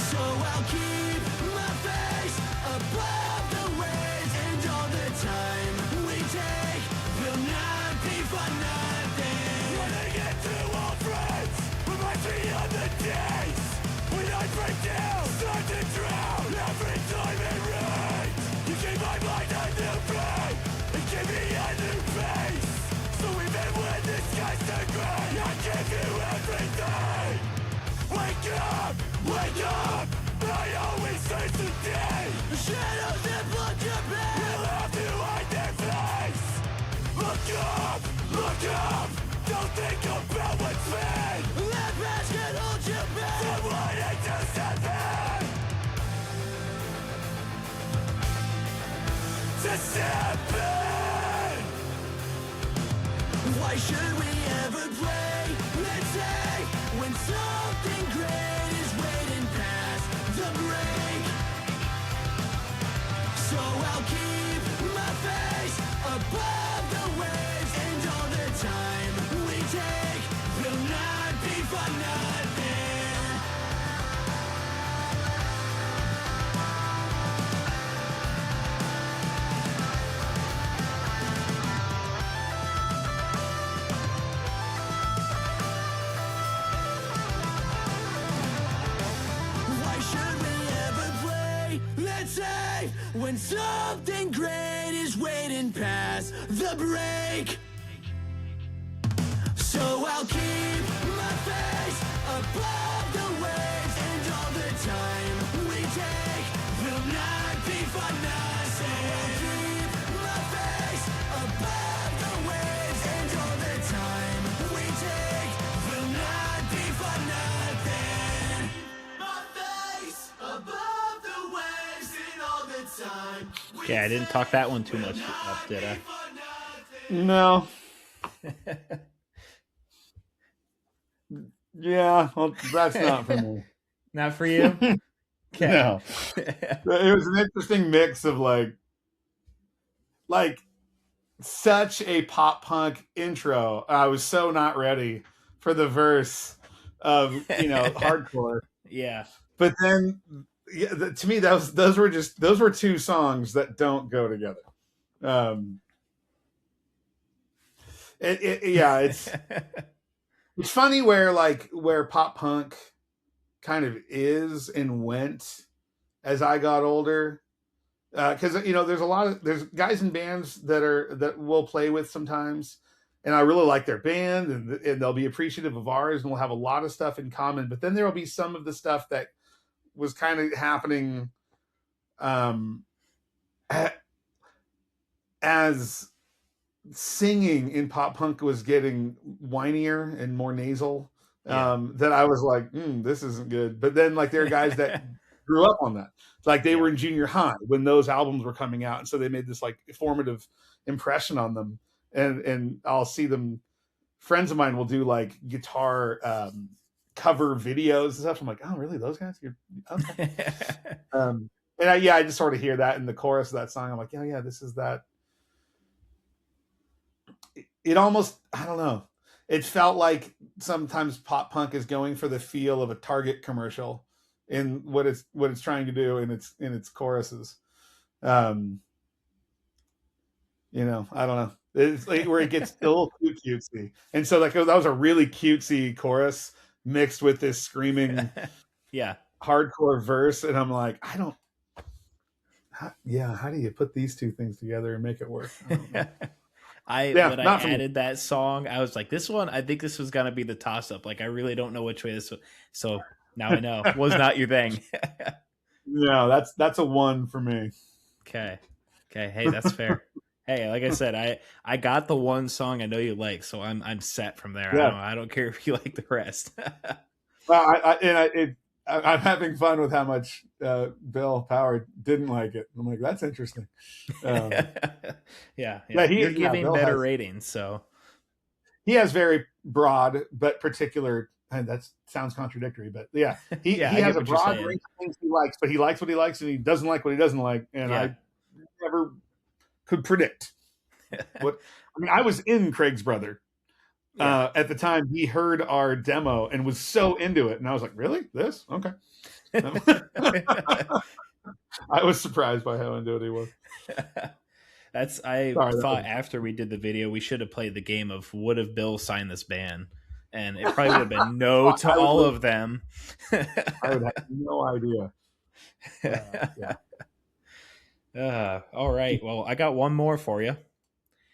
So I'll keep my face above the waves, and all the time we take just happen. Why should we ever pray? Let's say when something great is waiting past the break. So I'll keep my face above the waves, and all the time we take will not be for nothing. Why should we ever pray? Let's say when something great is waiting past the break. So I'll keep my face above the waves, and all the time we take will not be for nothing. I'll keep my face above the waves, and all the time we take will not be for nothing. My face above the waves, and all the time. Okay, I didn't talk that one too much up, did I? No. Yeah, well, that's not for me. Not for you? Okay. No. It was an interesting mix of like such a pop punk intro. I was so not ready for the verse of, hardcore. Yeah. But then to me those were two songs that don't go together. It's funny where pop punk kind of is and went as I got older, because there's guys in bands that we'll play with sometimes, and I really like their band, and they'll be appreciative of ours, and we'll have a lot of stuff in common. But then there will be some of the stuff that was kind of happening as singing in pop punk was getting whinier and more nasal, that I was like, this isn't good. But then there are guys that grew up on that. They were in junior high when those albums were coming out. And so they made this formative impression on them. And I'll see them, friends of mine will do guitar cover videos and stuff. I'm like, oh really? Those guys? Okay. And I just sort of hear that in the chorus of that song. I'm like, yeah, this is that. It almost, I don't know. It felt like sometimes pop punk is going for the feel of a Target commercial in what it's trying to do in its choruses. I don't know. It's where it gets a little cutesy. And so that was a really cutesy chorus mixed with this screaming hardcore verse. And I'm like, how do you put these two things together and make it work? I don't know. When I added that song, I was like, this one, I think this was going to be the toss-up. I really don't know which way this was. So now I know. Was not your thing. No, that's a 1 for me. Okay. Hey, that's fair. Hey, like I said, I got the one song I know you like, so I'm set from there. Yeah. I don't care if you like the rest. Well, I'm having fun with how much Bill Power didn't like it. I'm like, that's interesting. Yeah. You're giving Bill better ratings, so he has very broad but particular. And that sounds contradictory, but he has a broad range of things he likes, but he likes what he likes and he doesn't like what he doesn't like, and I never could predict what. I mean, I was in Craig's brother. At the time he heard our demo and was so into it, and I was like, really? This? Okay. I was surprised by how into it he was. I thought after we did the video we should have played the game of would have Bill signed this band, and it probably would have been no to all of them. I would have no idea. All right, well, I got one more for you.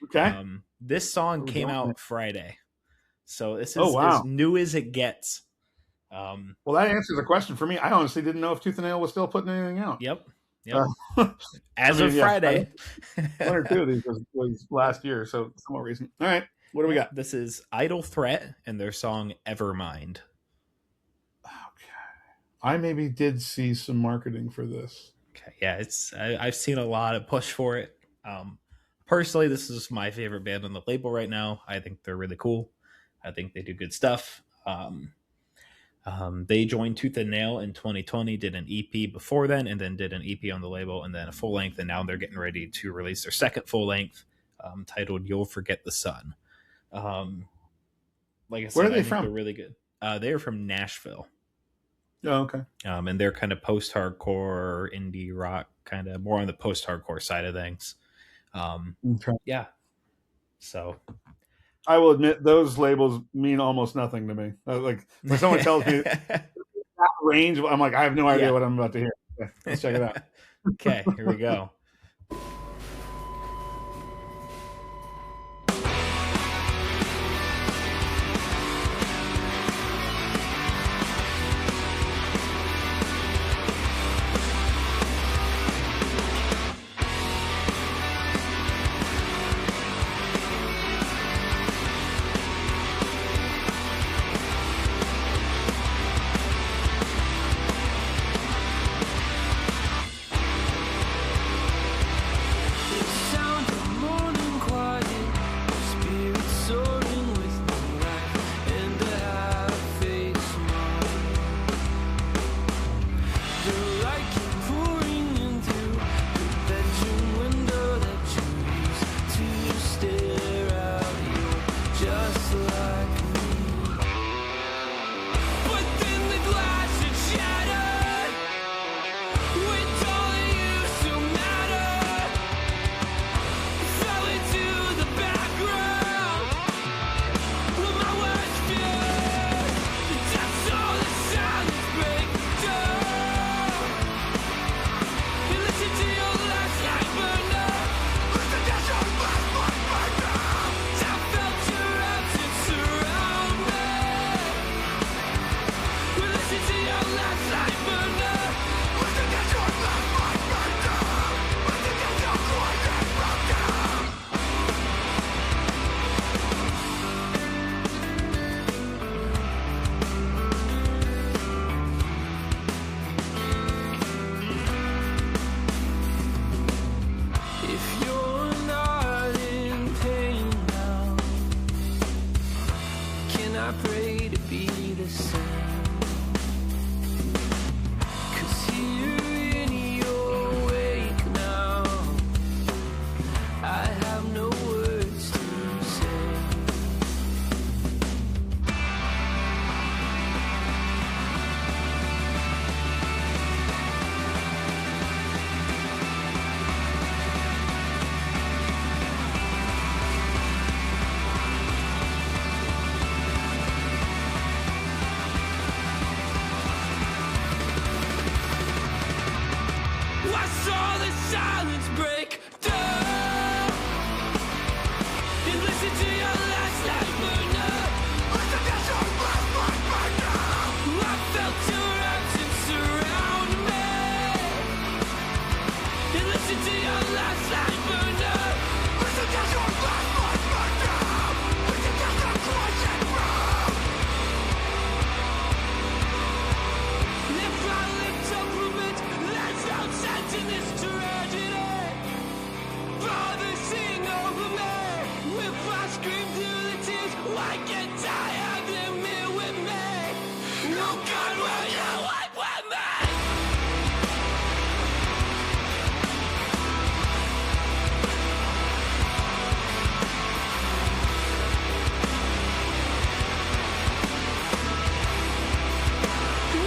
Okay. This song came out Friday, so this is as new as it gets. Well, that answers the question for me. I honestly didn't know if Tooth and Nail was still putting anything out. Yep. As of Friday. One or two of these was last year, so somewhat recent. All right, what do we got? This is Idle Threat and their song Evermind. Okay. I maybe did see some marketing for this. Okay, yeah, I've seen a lot of push for it. Personally, this is my favorite band on the label right now. I think they're really cool. I think they do good stuff. They joined Tooth and Nail in 2020, did an EP before then, and then did an EP on the label, and then a full length. And now they're getting ready to release their second full length, titled "You'll Forget the Sun." Like I said, Where are they I think from? they're really good. They're from Nashville. Oh, okay. And they're kind of post-hardcore, indie rock, kind of more on the post-hardcore side of things. Okay. Yeah. So I will admit those labels mean almost nothing to me. Like when someone tells me that range, I'm like, I have no idea what I'm about to hear. Okay, let's check it out. Okay, here we go. Sound of morning quiet, spirit soaring with no life and a half-faced smile. The light came pouring in through the bedroom window that you used to stare out. You're just like me. But then the glass had shattered with all that used to matter. Fell into the background with my words feared. That's all the silence break down. You listen to your last light burner. Listen to your last light burner. I felt your absence surround me. You listen to your last light burner. Listen to your last light burner. Listen to your quiet rundown. If you're not in pain now, can I pray to be the same? 'Cause here in your wake now, I have no words to say. I saw the silence break down. You listen to your last light burner. Listen to your last light burner. I felt your absence surround me. You listen to your last light burner. Listen to your last light burner. Listen to your quiet round. If I lift up from it, there's no sense in this tragedy. Father, sing over me. If I scream through the tears, why can't I have them here with me? No God, will you wipe with me?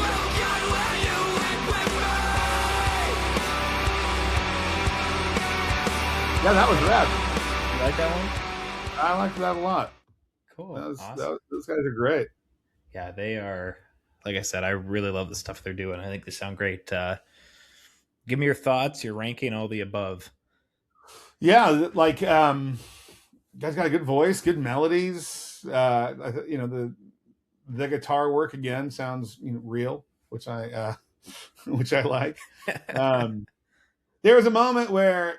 Well, God, will you wipe with me? Yeah, that was rad. You like that one? I liked that a lot. Cool. Awesome. Those guys are great. Yeah, they are. Like I said, I really love the stuff they're doing. I think they sound great. Give me your thoughts, your ranking, all the above. Yeah, like guys got a good voice, good melodies. The guitar work again sounds real, which I which I like. There was a moment where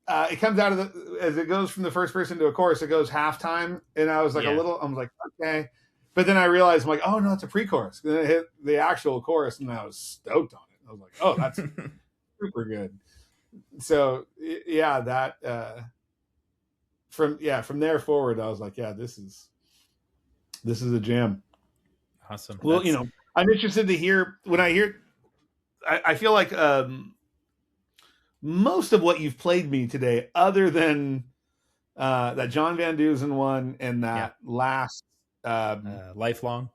it comes out of as it goes from the first person to a chorus, it goes halftime, and I was like I'm like, okay, but then I realized I'm like, oh no, it's a pre-chorus. And then it hit the actual chorus, and I was stoked on it. I was like, oh, that's super good. So yeah, that from there forward, I was like, yeah, this is a jam. Awesome. Well, I'm interested to hear when I hear. I feel like most of what you've played me today, other than that John Van Dusen one and that last Lifelong.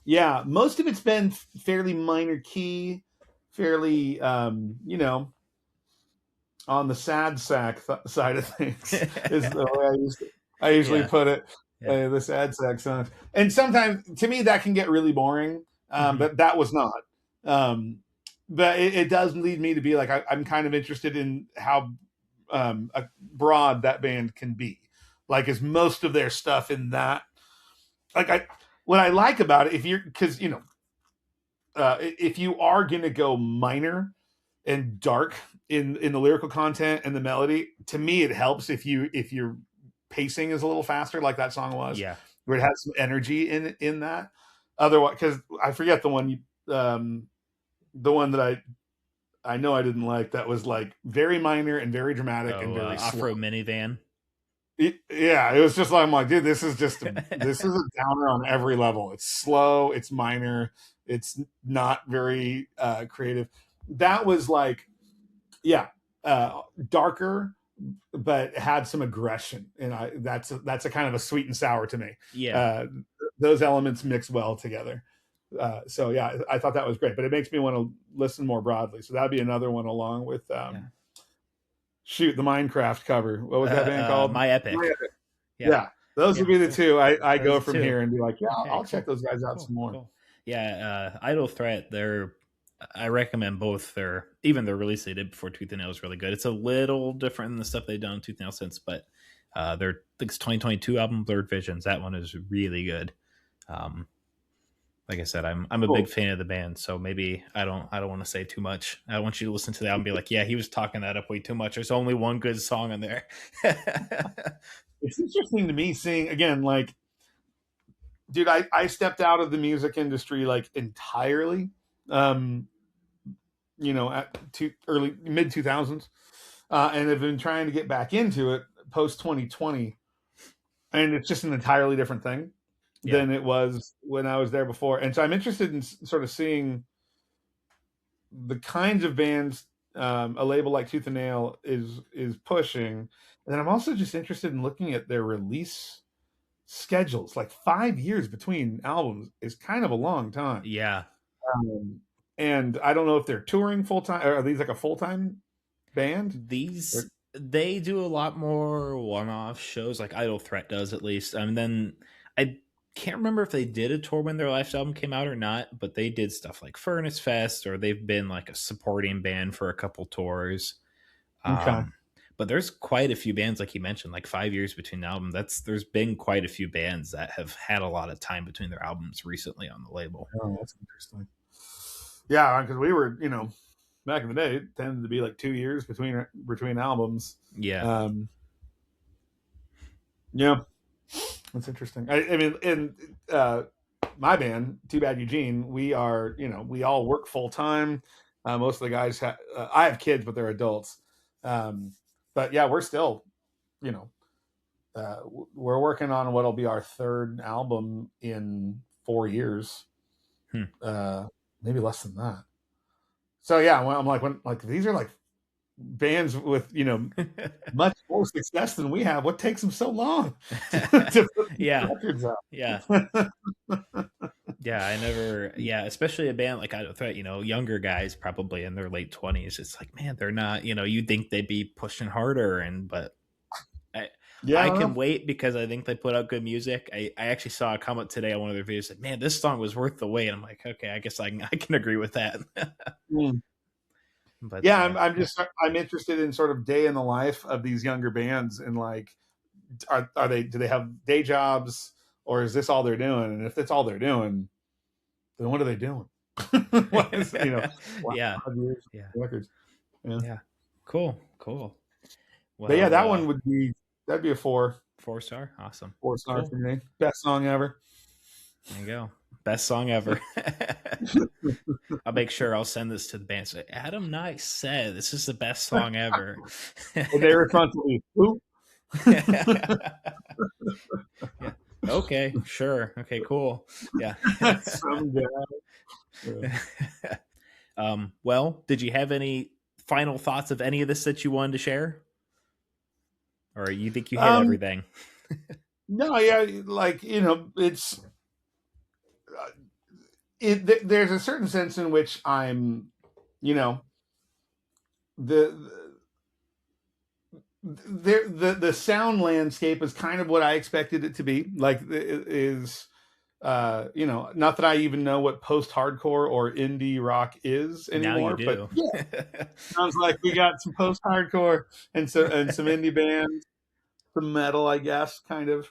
Yeah, most of it's been fairly minor key, fairly on the sad sack side of things is the way I usually put it. The sad sack songs, and sometimes to me that can get really boring. But that was not. But it does lead me to be like I'm kind of interested in how broad that band can be. Like, is most of their stuff in that? Like what I like about it, if you are gonna go minor and dark in the lyrical content and the melody, to me it helps if your pacing is a little faster, like that song was, where it has some energy in that. Otherwise, because I forget the one that I know I didn't like, that was like very minor and very dramatic and very off-road minivan. It was just like, I'm like, dude, this is a downer on every level. It's slow, it's minor, it's not very creative. That was like, darker, but had some aggression, and that's a kind of a sweet and sour to me. Those elements mix well together. So yeah, I thought that was great, but it makes me want to listen more broadly. So that'd be another one, along with shoot, the Minecraft cover. What was that band called? My Epic. Yeah. Those would be the two. I go from here and be like, I'll check those guys out some more. Cool. Yeah, Idle Threat, I recommend both. Their release they did before Tooth and Nail was really good. It's a little different than the stuff they've done on Tooth and Nail since, but their 2022 album, Blurred Visions, that one is really good. Like I said, I'm a big fan of the band, so maybe I don't want to say too much. I want you to listen to that and be like, yeah, he was talking that up way too much. There's only one good song on there. It's interesting to me seeing, again, like, dude, I stepped out of the music industry like entirely, at early mid 2000s, and have been trying to get back into it post 2020, and it's just an entirely different thing than it was when I was there before. And so I'm interested in sort of seeing the kinds of bands a label like Tooth and Nail is pushing. And then I'm also just interested in looking at their release schedules. Like 5 years between albums is kind of a long time. Yeah. And I don't know if they're touring full time, or are these like a full time band? They do a lot more one-off shows, like Idle Threat does, at least. And then I can't remember if they did a tour when their last album came out or not, but they did stuff like Furnace Fest, or they've been like a supporting band for a couple tours. Okay. But there's quite a few bands, like you mentioned, like 5 years between albums. There's been quite a few bands that have had a lot of time between their albums recently on the label. Oh, that's interesting. Yeah, because we were, back in the day, it tended to be like 2 years between albums. Yeah. Yeah. That's interesting. I mean, in my band, Too Bad Eugene, we are, we all work full time. Most of the guys I have kids, but they're adults. But yeah, we're still, we're working on what'll be our third album in 4 years. Maybe less than that. So yeah, I'm like, these are like bands with much more success than we have. What takes them so long to put records out? Especially a band like Idle Threat, younger guys probably in their late 20s. It's like, man, they're not, you'd think they'd be pushing harder, but I can wait because I think they put out good music. I actually saw a comment today on one of their videos that, man, this song was worth the wait. I'm like, okay, I guess I can agree with that. But yeah, I'm interested in sort of day in the life of these younger bands, and like, do they have day jobs, or is this all they're doing? And if that's all they're doing, then what are they doing? What is, records. Yeah. Cool. Well, but yeah, that one that'd be a 4-star. Awesome. 4-star for me. Best song ever. There you go. Best song ever. I'll make sure I'll send this to the band. So Adam Nigh said this is the best song ever. And they respond to me, "Who?" Yeah. Okay, sure. Okay, cool. Yeah. Some guy. Yeah. Well, did you have any final thoughts of any of this that you wanted to share? Or you think you hit everything? No, yeah, like, it's there's a certain sense in which I'm, the the sound landscape is kind of what I expected it to be. Like, it is, not that I even know what post-hardcore or indie rock is anymore. Now you But do. yeah, sounds like we got some post-hardcore and some indie bands, some metal, I guess, kind of.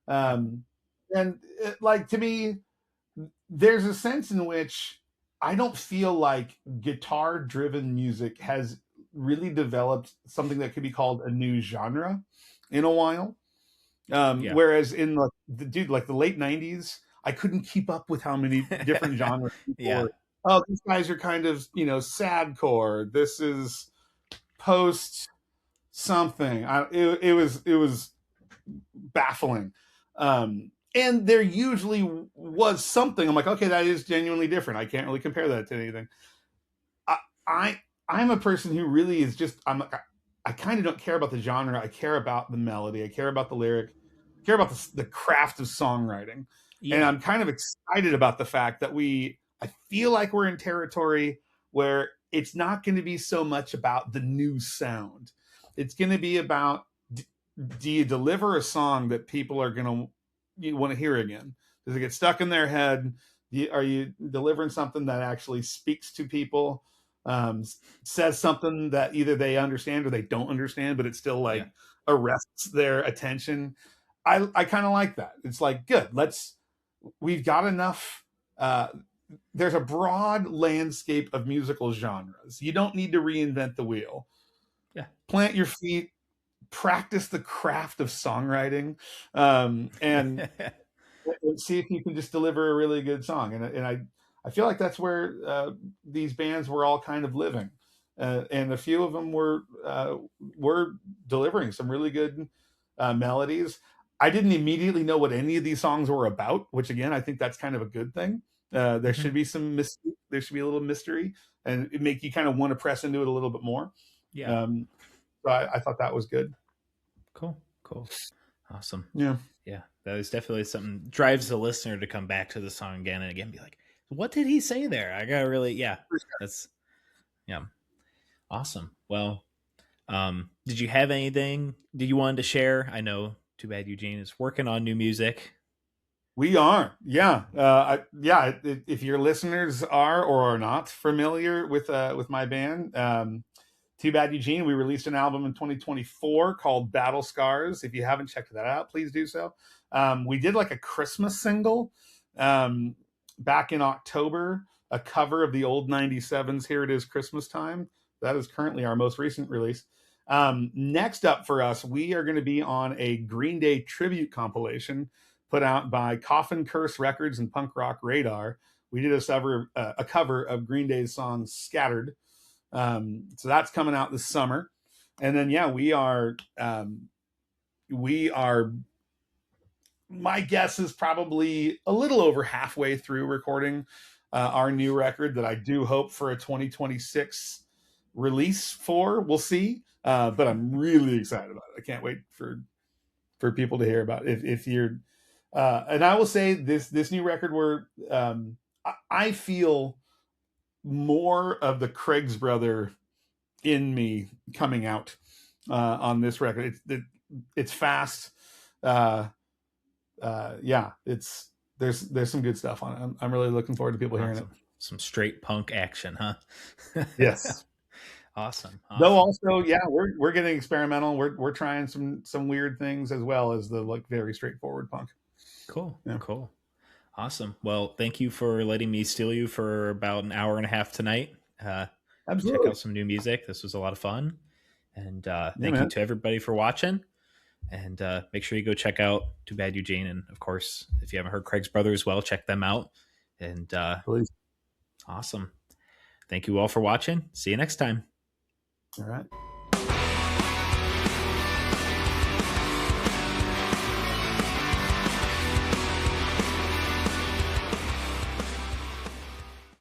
And like, to me, there's a sense in which I don't feel like guitar-driven music has really developed something that could be called a new genre in a while. Yeah. Whereas in like the late '90s, I couldn't keep up with how many different genres people Yeah. were. Oh, these guys are kind of, sadcore. This is post something. It was baffling. And there usually was something. I'm like, okay, that is genuinely different. I can't really compare that to anything. I'm a person who really is just, I kind of don't care about the genre. I care about the melody. I care about the lyric. I care about the craft of songwriting. Yeah. And I'm kind of excited about the fact that I feel like we're in territory where it's not going to be so much about the new sound. It's going to be about, do you deliver a song that people are going to want to hear again? Does it get stuck in their head? Are you delivering something that actually speaks to people, says something that either they understand or they don't understand, but it still arrests their attention? I kind of like that. It's like, good, we've got enough. There's a broad landscape of musical genres. You don't need to reinvent the wheel. Yeah. Plant your feet, practice the craft of songwriting, and see if you can just deliver a really good song. And I feel like that's where these bands were all kind of living, and a few of them were delivering some really good melodies. I didn't immediately know what any of these songs were about, which again, I think that's kind of a good thing. There should be some mystery. There should be a little mystery, and it make you kind of want to press into it a little bit more. Yeah. So I thought that was good. Cool. Awesome. Yeah. That is definitely something drives the listener to come back to the song again and again, be like, what did he say there? I gotta really, that's awesome. Well, did you have anything that you wanted to share? I know Too Bad Eugene is working on new music. We are. Yeah. If your listeners are or are not familiar with my band, Too Bad Eugene, we released an album in 2024 called Battle Scars. If you haven't checked that out, please do so. We did like a Christmas single back in October, a cover of the old 97's Here It Is Christmas Time. That is currently our most recent release. Next up for us, we are going to be on a Green Day tribute compilation put out by Coffin Curse Records and Punk Rock Radar. We did a cover of Green Day's song Scattered. So that's coming out this summer. And then, we are, my guess is probably a little over halfway through recording our new record that I do hope for a 2026 release for. We'll see. But I'm really excited about it. I can't wait for people to hear about it. If you're, and I will say this new record where I feel more of the Craig's brother in me coming out on this record. It's fast. There's some good stuff on it. I'm really looking forward to people hearing it. Some straight punk action, huh? Yes. Awesome. Though also, we're getting experimental. We're trying some weird things as well as the like very straightforward punk. Cool. Yeah. Cool. Awesome. Well, thank you for letting me steal you for about an hour and a half tonight. Absolutely. Check out some new music. This was a lot of fun. And thank you to everybody for watching. And make sure you go check out Too Bad Eugene. And of course, if you haven't heard Craig's brother as well, check them out. And please. Awesome. Thank you all for watching. See you next time. All right.